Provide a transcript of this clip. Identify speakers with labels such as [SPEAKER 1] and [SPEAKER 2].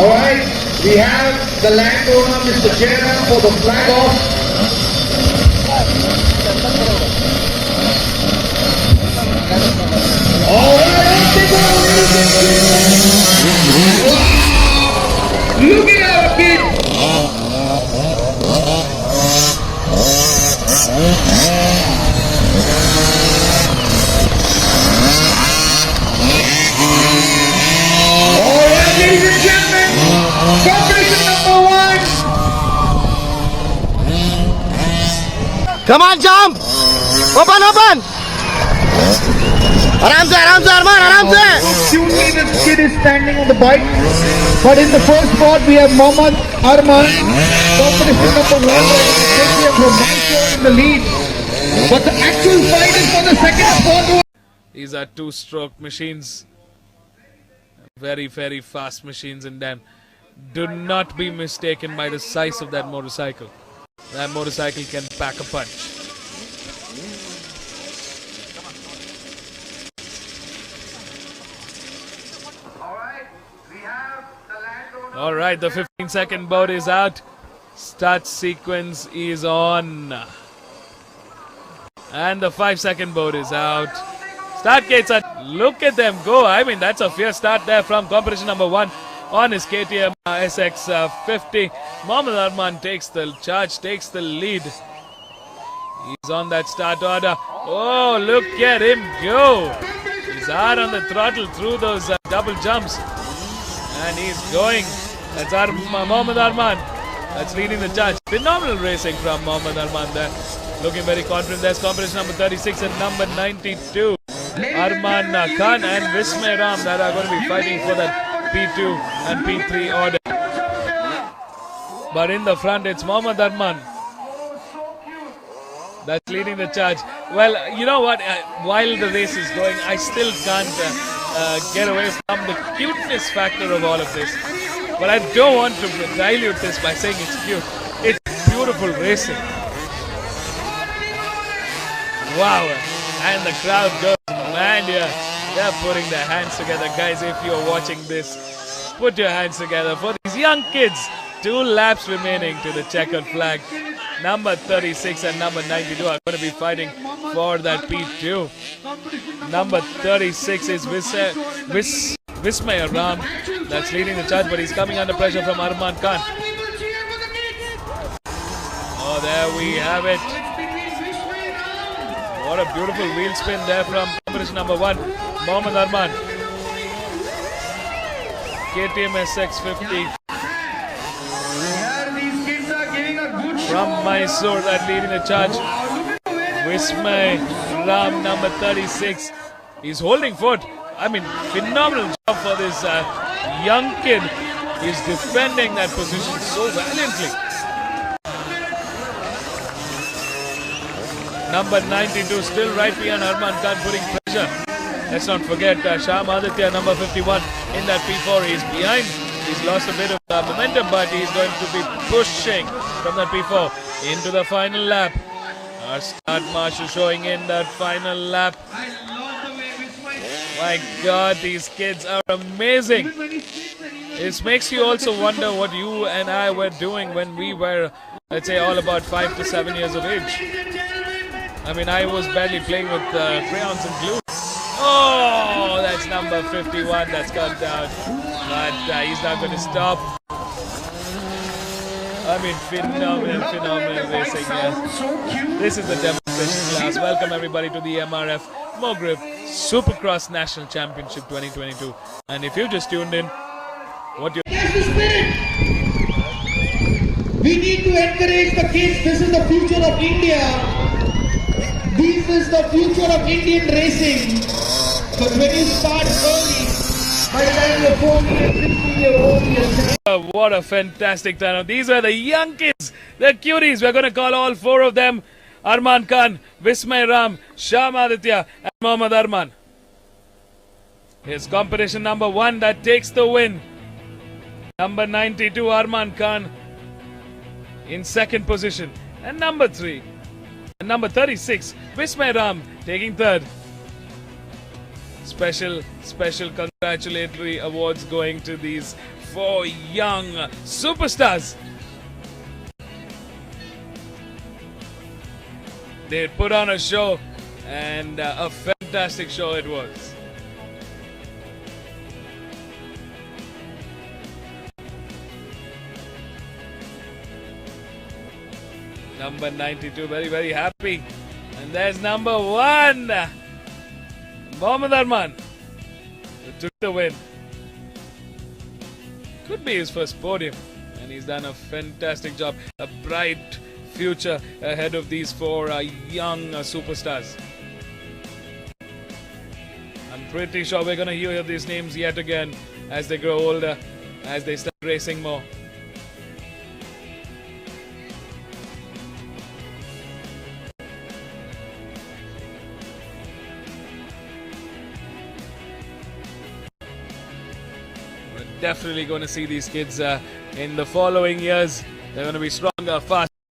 [SPEAKER 1] Alright, we have the landowner, Mr. Jairam, for the flag off. Alright, wow! Look at our kid! Alright, ladies and gentlemen, competition number 1.
[SPEAKER 2] Come on, jump! Open, open! Aram se, Arman, aram se!
[SPEAKER 1] Only this kid is standing on the bike, but in the first spot we have Mohammad Arman, competition number 1, from Mysore in the lead. But the actual fight is for the second spot.
[SPEAKER 3] These are two-stroke machines. Very, very fast machines in them. Do not be mistaken by the size of that motorcycle. That motorcycle can pack a punch. Alright, the 15-second boat is out. Start sequence is on. And the 5-second boat is out. Start gates are... Look at them go. I mean, that's a fierce start there from competition number 1 on his KTM SX50. Mohammad Arman takes the charge, takes the lead. He's on that start order. Oh, look at him go. He's hard on the throttle through those double jumps. And he's going. That's Mohammad Arman. That's leading the charge. Phenomenal racing from Mohammad Arman there. Looking very confident. There's competition number 36 and number 92. Arman Khan and Vismay Ram that are going to be fighting for that P2 and P3 order. But in the front, it's Mohammad Arman that's leading the charge. Well, you know what? While the race is going, I still can't get away from the cuteness factor of all of this. But I don't want to dilute this by saying it's cute. It's beautiful racing. Wow. And the crowd goes, man, they're putting their hands together. Guys, if you're watching this, put your hands together for these young kids. 2 laps remaining to the checkered flag. Number 36 and number 92 are going to be fighting for that P2. Number 36 is Vismay Ram. That's leading the charge, but he's coming under pressure from Arman Khan. Oh, there we have it. What a beautiful wheel spin there from competition number 1, Mohammad Arman. KTM SX50 from Mysore that leading the charge. Vismay Ram, number 36. He's holding fort. I mean, phenomenal job for this young kid. He's defending that position so valiantly. Number 92 still right behind Arman Khan, putting pressure. Let's not forget Sham Aditya, number 51 in that P4. He's behind. He's lost a bit of momentum, but he's going to be pushing from that P4 into the final lap. Our start marshal showing in that final lap. My God, these kids are amazing. It makes you also wonder what you and I were doing when we were, let's say, all about 5 to 7 years of age. I mean, I was barely playing with crayons and glue. Oh, that's number 51 that's got down. But he's not going to stop. I mean, phenomenal racing here. This is the demonstration class. Welcome everybody to the MRF Mogrip Supercross National Championship 2022. And if you just tuned in, what you...
[SPEAKER 1] That's the spirit! We need to encourage the kids. This is the future of India. This is the future of Indian racing. But when you start early, by the time you're 14 years, 16 years old,
[SPEAKER 3] what a fantastic turnout. These are the young kids, the cuties. We're going to call all 4 of them. Arman Khan, Vismay Ram, Sham Aditya and Mohammad Arman. Here's competition number 1 that takes the win. Number 92 Arman Khan in second position. And number 3. And number 36 Vismay Ram taking third. Special congratulatory awards going to these four young superstars. They put on a show, and a fantastic show it was. Number 92, very, very happy. And there's number 1, Mohammad Arman, who took the win. Could be his first podium, and he's done a fantastic job. A bright future ahead of these four young superstars. I'm pretty sure we're going to hear these names yet again as they grow older, as they start racing more. We're definitely going to see these kids in the following years. They're going to be stronger, faster.